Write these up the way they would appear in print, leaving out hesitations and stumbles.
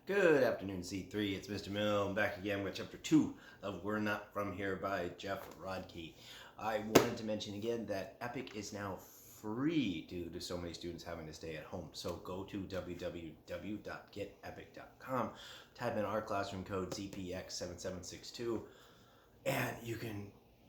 Good afternoon, C3. It's Mr. Mill. I'm back again with Chapter 2 of We're Not From Here by Jeff Rodkey. I wanted to mention again that Epic is now free due to so many students having to stay at home. So go to www.getepic.com, type in our classroom code ZPX7762, and you can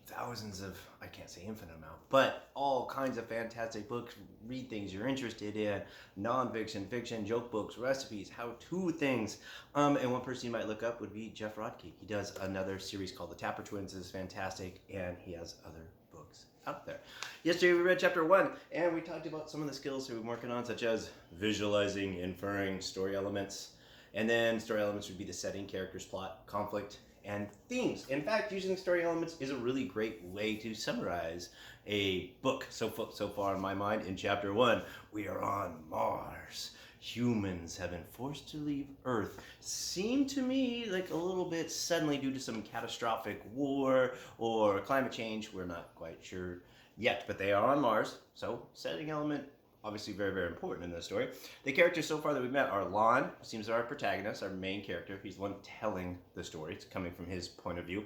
thousands of, I can't say infinite amount, but all kinds of fantastic books, read things you're interested in, nonfiction, fiction, joke books, recipes, how-to things. And one person you might look up would be Jeff Rodkey. He does another series called The Tapper Twins. It's fantastic, and he has other books out there. Yesterday we read chapter 1, and we talked about some of the skills that we've been working on, such as visualizing, inferring, story elements. And then story elements would be the setting, characters, plot, conflict, and themes. In fact, using story elements is a really great way to summarize a book. So far in my mind, in chapter 1, we are on Mars. Humans have been forced to leave Earth. Seemed to me like a little bit suddenly due to some catastrophic war or climate change. We're not quite sure yet, but they are on Mars. So setting element, obviously very, very important in this story. The characters so far that we've met are Lon, who seems to be our protagonist, our main character. He's the one telling the story. It's coming from his point of view.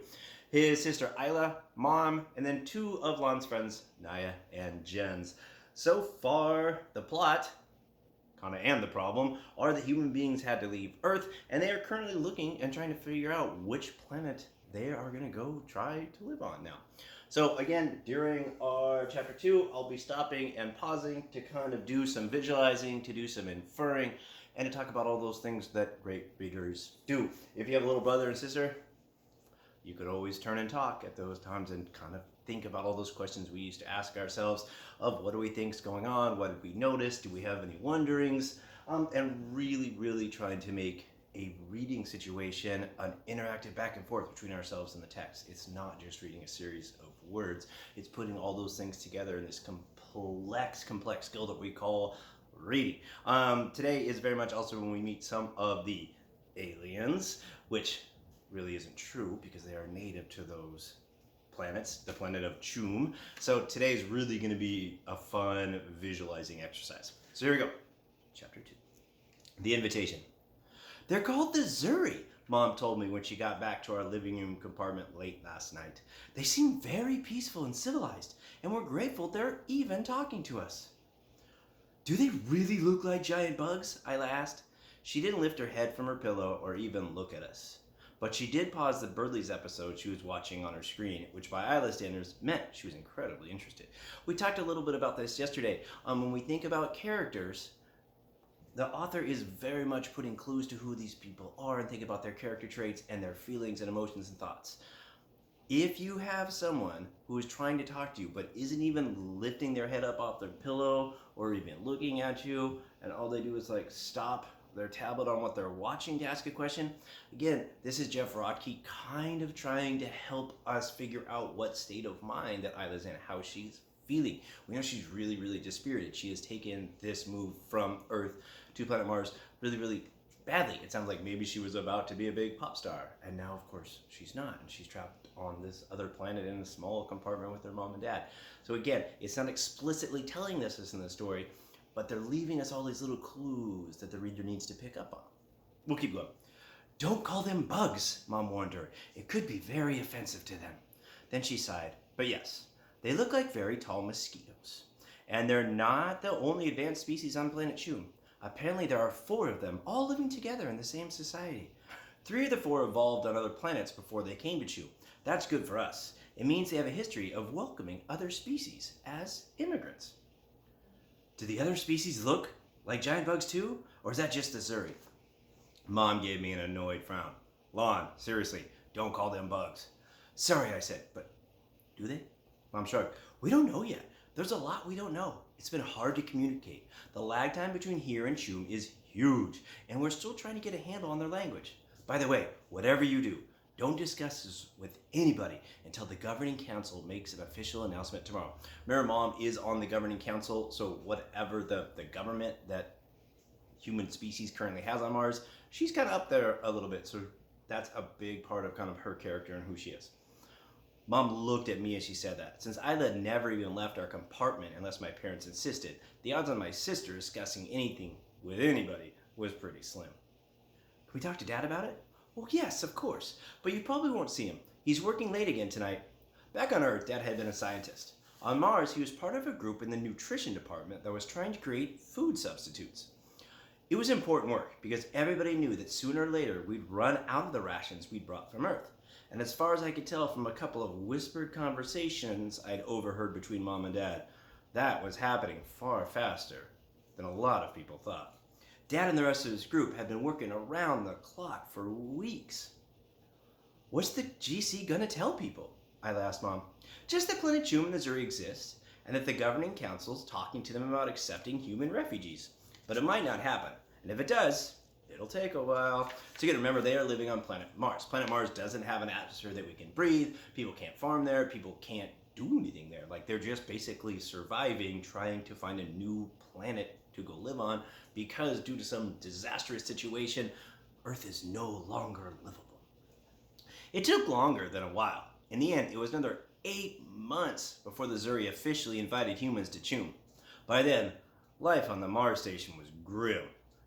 His sister Isla, Mom, and then two of Lon's friends, Naya and Jens. So far, the plot, kind of and the problem, are that human beings had to leave Earth, and they are currently looking and trying to figure out which planet they are going to go try to live on now. So again, during our chapter 2, I'll be stopping and pausing to kind of do some visualizing, to do some inferring, and to talk about all those things that great readers do. If you have a little brother and sister, you could always turn and talk at those times and kind of think about all those questions we used to ask ourselves of what do we think's going on, what did we notice, do we have any wonderings, and really trying to make a reading situation an interactive back and forth between ourselves and the text. It's not just reading a series of words. It's putting all those things together in this complex skill that we call reading. Today is very much also when we meet some of the aliens, which really isn't true because they are native to those planets, the planet of Chum. So today is really going to be a fun visualizing exercise. So here we go. Chapter 2. The invitation. They're called the Zuri, Mom told me when she got back to our living room compartment late last night. They seem very peaceful and civilized, and we're grateful they're even talking to us. Do they really look like giant bugs? Isla asked. She didn't lift her head from her pillow or even look at us. But she did pause the Birdlies episode she was watching on her screen, which by Isla's standards meant she was incredibly interested. We talked a little bit about this yesterday. When we think about characters, the author is very much putting clues to who these people are and think about their character traits and their feelings and emotions and thoughts. If you have someone who is trying to talk to you but isn't even lifting their head up off their pillow or even looking at you, and all they do is like stop their tablet on what they're watching to ask a question, again, this is Jeff Rodkey kind of trying to help us figure out what state of mind that Isla's in, how she's feeling. We know she's really dispirited. She has taken this move from Earth to planet Mars really badly. It sounds like maybe she was about to be a big pop star, and now of course she's not, and she's trapped on this other planet in a small compartment with her mom and dad. So again, it's not explicitly telling us in the story, but they're leaving us all these little clues that the reader needs to pick up on. We'll keep going. Don't call them bugs, Mom warned her. It could be very offensive to them. Then she sighed. But yes, they look like very tall mosquitoes. And they're not the only advanced species on planet Chum. Apparently there are 4 of them, all living together in the same society. 3 of the 4 evolved on other planets before they came to Chum. That's good for us. It means they have a history of welcoming other species as immigrants. Do the other species look like giant bugs too? Or is that just the Zuri? Mom gave me an annoyed frown. Lon, seriously, don't call them bugs. Sorry, I said, but do they? Mom shrugged. We don't know yet. There's a lot we don't know. It's been hard to communicate. The lag time between here and Chum is huge, and we're still trying to get a handle on their language. By the way, whatever you do, don't discuss this with anybody until the governing council makes an official announcement tomorrow. Remember, Mom is on the governing council, so whatever the government that human species currently has on Mars, she's kind of up there a little bit, so that's a big part of kind of her character and who she is. Mom looked at me as she said that. Since Isla had never even left our compartment unless my parents insisted, the odds on my sister discussing anything with anybody was pretty slim. We talked to Dad about it? Well, yes, of course, but you probably won't see him. He's working late again tonight. Back on Earth, Dad had been a scientist. On Mars, he was part of a group in the nutrition department that was trying to create food substitutes. It was important work because everybody knew that sooner or later we'd run out of the rations we'd brought from Earth. And as far as I could tell from a couple of whispered conversations I'd overheard between Mom and Dad, that was happening far faster than a lot of people thought. Dad and the rest of his group had been working around the clock for weeks. What's the GC gonna tell people? I asked Mom. Just that Planet Choom, Missouri exists, and that the governing council's talking to them about accepting human refugees. But it might not happen, and if it does, it'll take a while. So you gotta remember, they are living on planet Mars. Planet Mars doesn't have an atmosphere that we can breathe. People can't farm there. People can't do anything there. Like, they're just basically surviving, trying to find a new planet to go live on, because due to some disastrous situation, Earth is no longer livable. It took longer than a while. In the end, it was another 8 months before the Zuri officially invited humans to Choom. By then, life on the Mars station was grim.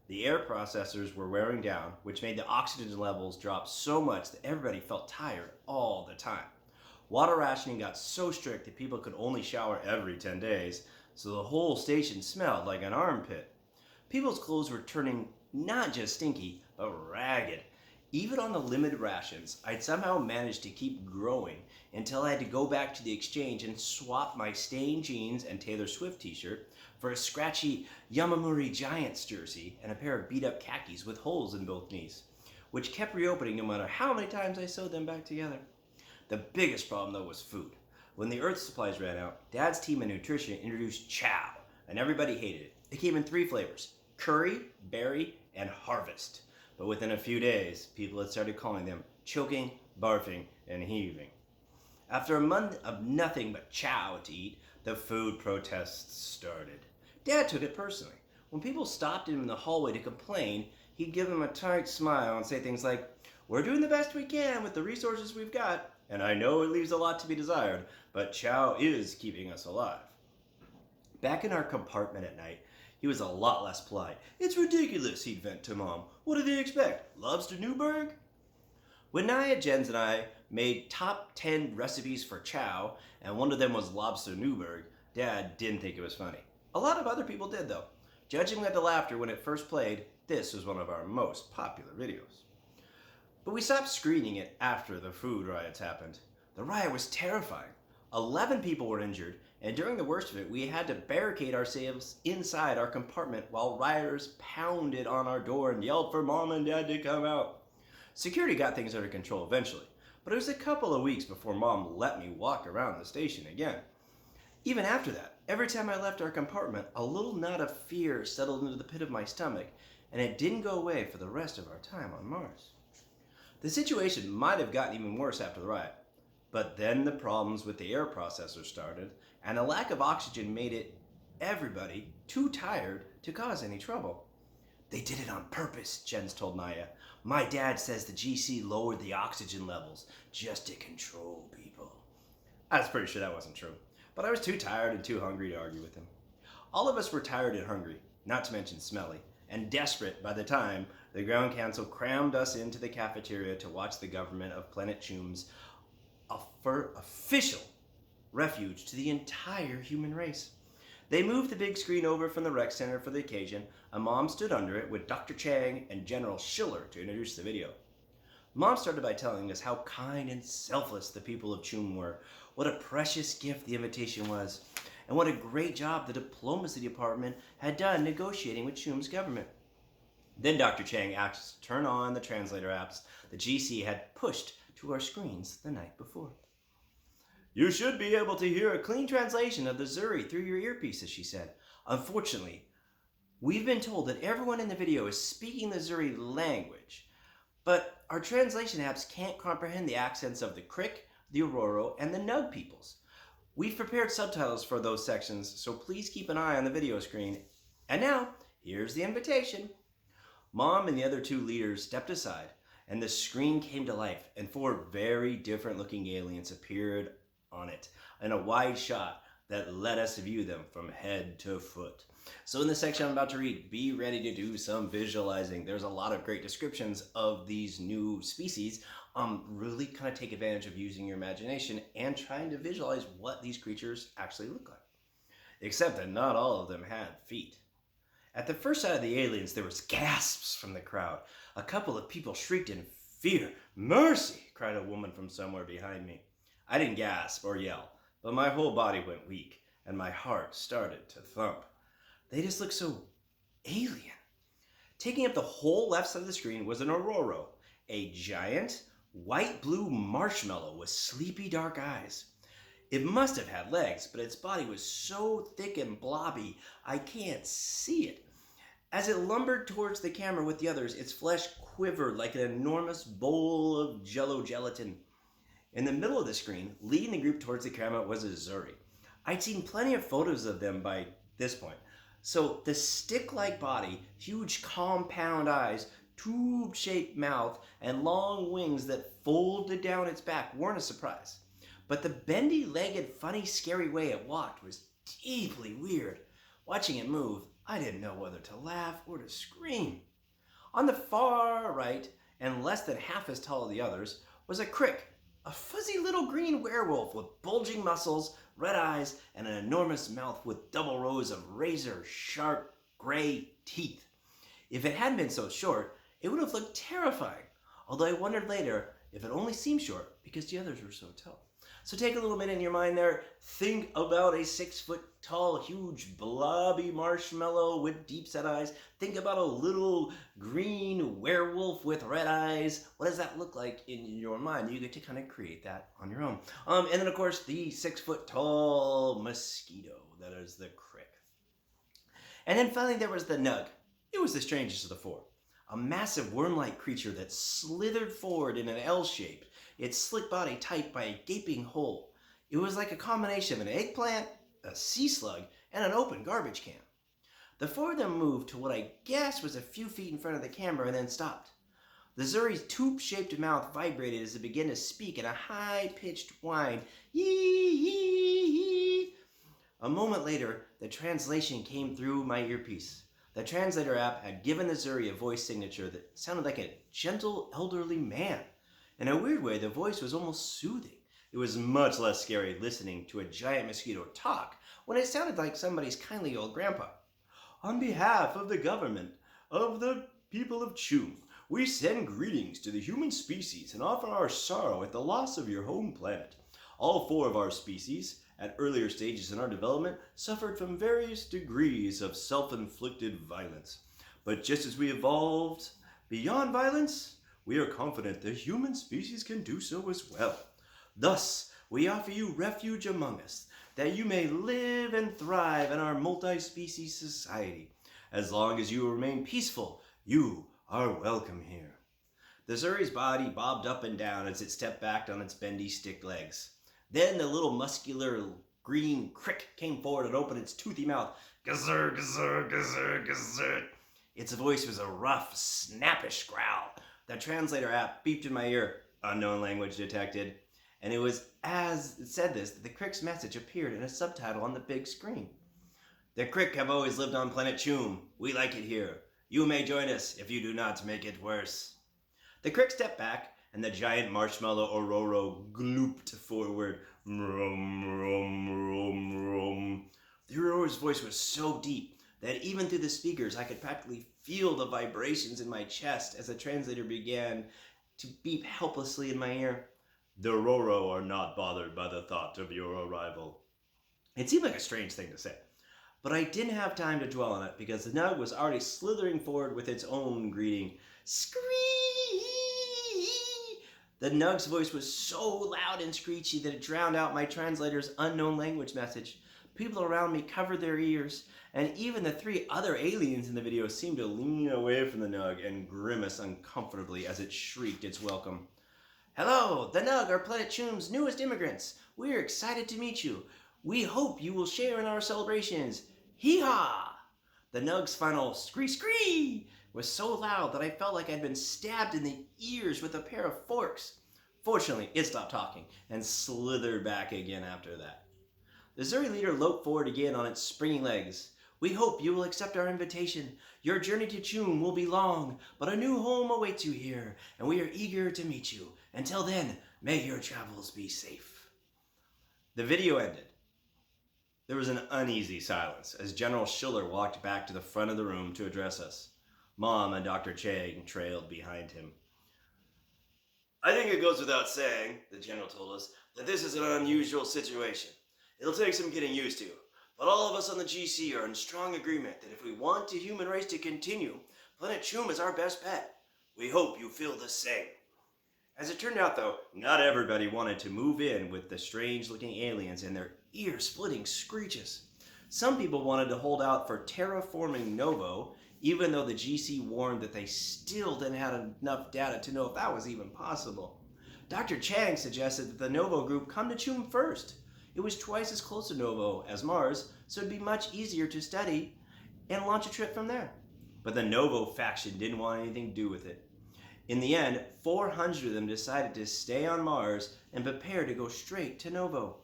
The air processors were wearing down, which made the oxygen levels drop so much that everybody felt tired all the time. Water rationing got so strict that people could only shower every 10 days, so the whole station smelled like an armpit. People's clothes were turning not just stinky, but ragged. Even on the limited rations, I'd somehow managed to keep growing until I had to go back to the exchange and swap my stained jeans and Taylor Swift t-shirt for a scratchy Yamamuri Giants jersey and a pair of beat-up khakis with holes in both knees, which kept reopening no matter how many times I sewed them back together. The biggest problem, though, was food. When the Earth supplies ran out, Dad's team in nutrition introduced chow, and everybody hated it. It came in 3 flavors: curry, berry, and harvest. But within a few days, people had started calling them choking, barfing, and heaving. After a month of nothing but chow to eat, the food protests started. Dad took it personally. When people stopped him in the hallway to complain, he'd give them a tight smile and say things like, "We're doing the best we can with the resources we've got, and I know it leaves a lot to be desired, but chow is keeping us alive." Back in our compartment at night, he was a lot less polite. "It's ridiculous," he'd vent to Mom. "What do they expect? Lobster Newburgh?" When Naya, Jens, and I made top 10 recipes for chow, and one of them was lobster Newburgh, Dad didn't think it was funny. A lot of other people did, though. Judging by the laughter when it first played, this was one of our most popular videos. But we stopped screening it after the food riots happened. The riot was terrifying. 11 people were injured, and during the worst of it, we had to barricade ourselves inside our compartment while rioters pounded on our door and yelled for Mom and Dad to come out. Security got things under control eventually, but it was a couple of weeks before Mom let me walk around the station again. Even after that, every time I left our compartment, a little knot of fear settled into the pit of my stomach, and it didn't go away for the rest of our time on Mars. The situation might have gotten even worse after the riot, but then the problems with the air processor started, and a lack of oxygen made everybody too tired to cause any trouble. "They did it on purpose," Jens told Naya. "My dad says the GC lowered the oxygen levels just to control people." I was pretty sure that wasn't true, but I was too tired and too hungry to argue with him. All of us were tired and hungry, not to mention smelly, and desperate by the time the ground council crammed us into the cafeteria to watch the government of Planet Choom's official refuge to the entire human race. They moved the big screen over from the rec center for the occasion, and Mom stood under it with Dr. Chang and General Schiller to introduce the video. Mom started by telling us how kind and selfless the people of Choom were, what a precious gift the invitation was, and what a great job the diplomacy department had done negotiating with Choom's government. Then Dr. Chang asked us to turn on the translator apps the GC had pushed to our screens the night before. "You should be able to hear a clean translation of the Zuri through your earpieces," she said. "Unfortunately, we've been told that everyone in the video is speaking the Zuri language, but our translation apps can't comprehend the accents of the Crick, the Ororo, and the Nug peoples. We've prepared subtitles for those sections, so please keep an eye on the video screen. And now, here's the invitation." Mom and the other 2 leaders stepped aside, and the screen came to life, and 4 very different looking aliens appeared on it in a wide shot, that let us view them from head to foot. So in the section I'm about to read, be ready to do some visualizing. There's a lot of great descriptions of these new species. Really kind of take advantage of using your imagination and trying to visualize what these creatures actually look like. Except that not all of them had feet. At the first sight of the aliens, there was gasps from the crowd. A couple of people shrieked in fear. "Mercy!" cried a woman from somewhere behind me. I didn't gasp or yell, but my whole body went weak, and my heart started to thump. They just looked so alien. Taking up the whole left side of the screen was an Ororo, a giant, white-blue marshmallow with sleepy dark eyes. It must have had legs, but its body was so thick and blobby, I can't see it. As it lumbered towards the camera with the others, its flesh quivered like an enormous bowl of jello gelatin. In the middle of the screen, leading the group towards the camera, was a Zuri. I'd seen plenty of photos of them by this point. So the stick-like body, huge compound eyes, tube-shaped mouth, and long wings that folded down its back weren't a surprise. But the bendy-legged, funny, scary way it walked was deeply weird. Watching it move, I didn't know whether to laugh or to scream. On the far right, and less than half as tall as the others, was a crick, a fuzzy little green werewolf with bulging muscles, red eyes, and an enormous mouth with double rows of razor-sharp gray teeth. If it hadn't been so short, it would have looked terrifying, although I wondered later if it only seemed short because the others were so tall. So take a little minute in your mind there. Think about a 6-foot-tall, huge, blobby marshmallow with deep-set eyes. Think about a little green werewolf with red eyes. What does that look like in your mind? You get to kind of create that on your own. And then, of course, the 6-foot-tall mosquito. That is the crick. And then finally, there was the Nug. It was the strangest of the four. A massive worm-like creature that slithered forward in an L shape, its slick body tight by a gaping hole. It was like a combination of an eggplant, a sea slug, and an open garbage can. The four of them moved to what I guessed was a few feet in front of the camera and then stopped. The Zuri's tube-shaped mouth vibrated as it began to speak in a high-pitched whine. Yee, yee, yee. A moment later, the translation came through my earpiece. The translator app had given the Zuri a voice signature that sounded like a gentle, elderly man. In a weird way, the voice was almost soothing. It was much less scary listening to a giant mosquito talk when it sounded like somebody's kindly old grandpa. "On behalf of the government of the people of Choom, we send greetings to the human species and offer our sorrow at the loss of your home planet. All four of our species, at earlier stages in our development, suffered from various degrees of self-inflicted violence. But just as we evolved beyond violence, we are confident the human species can do so as well. Thus, we offer you refuge among us, that you may live and thrive in our multi-species society. As long as you remain peaceful, you are welcome here." The Zuri's body bobbed up and down as it stepped back on its bendy stick legs. Then the little muscular green crick came forward and opened its toothy mouth. "Gazzer, gazzer, gazzer, gazzer." Its voice was a rough, snappish growl. The translator app beeped in my ear. Unknown language detected. And it was as it said this that the crick's message appeared in a subtitle on the big screen. "The crick have always lived on planet Choom. We like it here. You may join us if you do not make it worse." The crick stepped back, and the giant marshmallow Ororo glooped forward. "Rum, rum, rum, rum." The Ororo's voice was so deep that even through the speakers I could practically feel the vibrations in my chest as the translator began to beep helplessly in my ear. "The Ororo are not bothered by the thought of your arrival." It seemed like a strange thing to say, but I didn't have time to dwell on it because the Nug was already slithering forward with its own greeting. "Screech!" The Nug's voice was so loud and screechy that it drowned out my translator's unknown language message. People around me covered their ears, and even the three other aliens in the video seemed to lean away from the Nug and grimace uncomfortably as it shrieked its welcome. "Hello, the Nug are Planet Choom's newest immigrants. We're excited to meet you. We hope you will share in our celebrations. Hee-haw!" The Nug's final scree-scree was so loud that I felt like I'd been stabbed in the ears with a pair of forks. Fortunately, it stopped talking and slithered back again after that. The Zuri leader loped forward again on its springing legs. We hope you will accept our invitation. Your journey to Chum will be long, but a new home awaits you here, and we are eager to meet you. Until then, may your travels be safe. The video ended. There was an uneasy silence as General Schiller walked back to the front of the room to address us. Mom and Dr. Chang trailed behind him. I think it goes without saying, the general told us, that this is an unusual situation. It'll take some getting used to, but all of us on the GC are in strong agreement that if we want the human race to continue, Planet Chum is our best bet. We hope you feel the same. As it turned out, though, not everybody wanted to move in with the strange-looking aliens and their ear-splitting screeches. Some people wanted to hold out for terraforming Novo, even though the GC warned that they still didn't have enough data to know if that was even possible. Dr. Chang suggested that the Novo group come to Chum first. It was twice as close to Novo as Mars, so it'd be much easier to study and launch a trip from there. But the Novo faction didn't want anything to do with it. In the end, 400 of them decided to stay on Mars and prepare to go straight to Novo.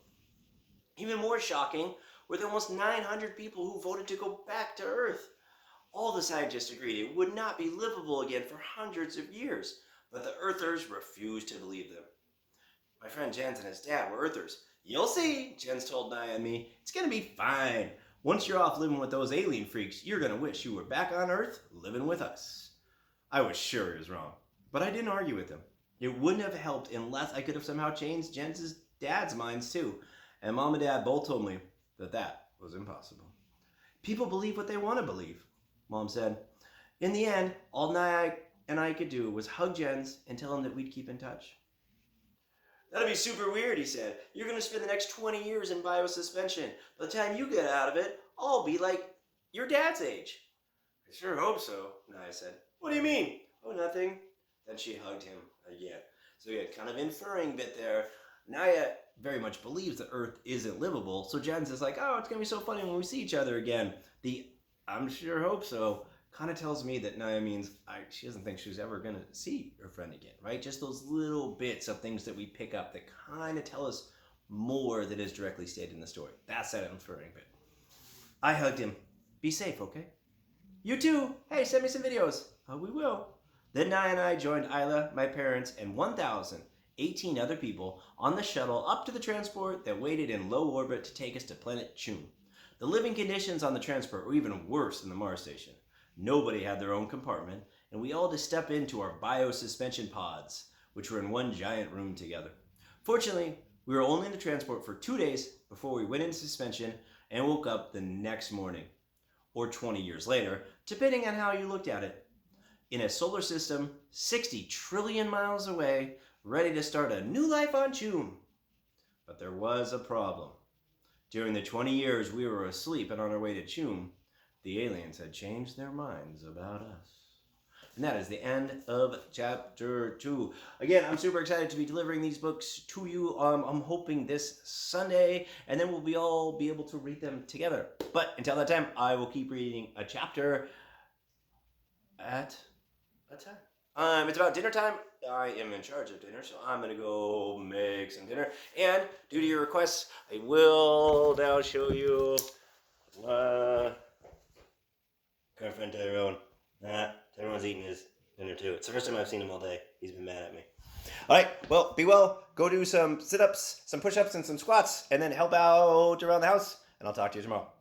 Even more shocking were the almost 900 people who voted to go back to Earth. All the scientists agreed it would not be livable again for hundreds of years, but the Earthers refused to believe them. My friend Jens and his dad were Earthers. You'll see, Jens told Naya and me. It's going to be fine. Once you're off living with those alien freaks, you're going to wish you were back on Earth living with us. I was sure he was wrong, but I didn't argue with him. It wouldn't have helped unless I could have somehow changed Jens's dad's minds too. And Mom and Dad both told me that that was impossible. People believe what they want to believe, Mom said. In the end, all Naya and I could do was hug Jens and tell him that we'd keep in touch. That'd be super weird, he said. You're going to spend the next 20 years in biosuspension. By the time you get out of it, I'll be like your dad's age. I sure hope so, Naya said. What do you mean? Oh, nothing. Then she hugged him again. So he had kind of inferring bit there. Naya very much believes that Earth isn't livable, so Jens is like, oh, it's going to be so funny when we see each other again. The I'm sure hope so kind of tells me that Naya means she doesn't think she's ever going to see her friend again, right? Just those little bits of things that we pick up that kind of tell us more than is directly stated in the story. That's that inferring bit. I hugged him. Be safe, okay? You too. Hey, send me some videos. Oh, we will. Then Naya and I joined Isla, my parents, and 1,018 other people on the shuttle up to the transport that waited in low orbit to take us to planet Chum. The living conditions on the transport were even worse than the Mars station. Nobody had their own compartment, and we all had to step into our biosuspension pods, which were in one giant room together. Fortunately, we were only in the transport for 2 days before we went into suspension and woke up the next morning, or 20 years later, depending on how you looked at it, in a solar system 60 trillion miles away, ready to start a new life on Chum. But there was a problem. During the 20 years we were asleep and on our way to Chum, the aliens had changed their minds about us. And that is the end of chapter 2. Again, I'm super excited to be delivering these books to you. I'm hoping this Sunday, and then we'll all be able to read them together. But until that time, I will keep reading a chapter at a time. It's about dinner time. I am in charge of dinner, so I'm going to go make some dinner. And due to your requests, I will now show you girlfriend Tyrone. Tyrone's eating his dinner too. It's the first time I've seen him all day. He's been mad at me. Alright, well, be well. Go do some sit-ups, some push-ups, and some squats, and then help out around the house, and I'll talk to you tomorrow.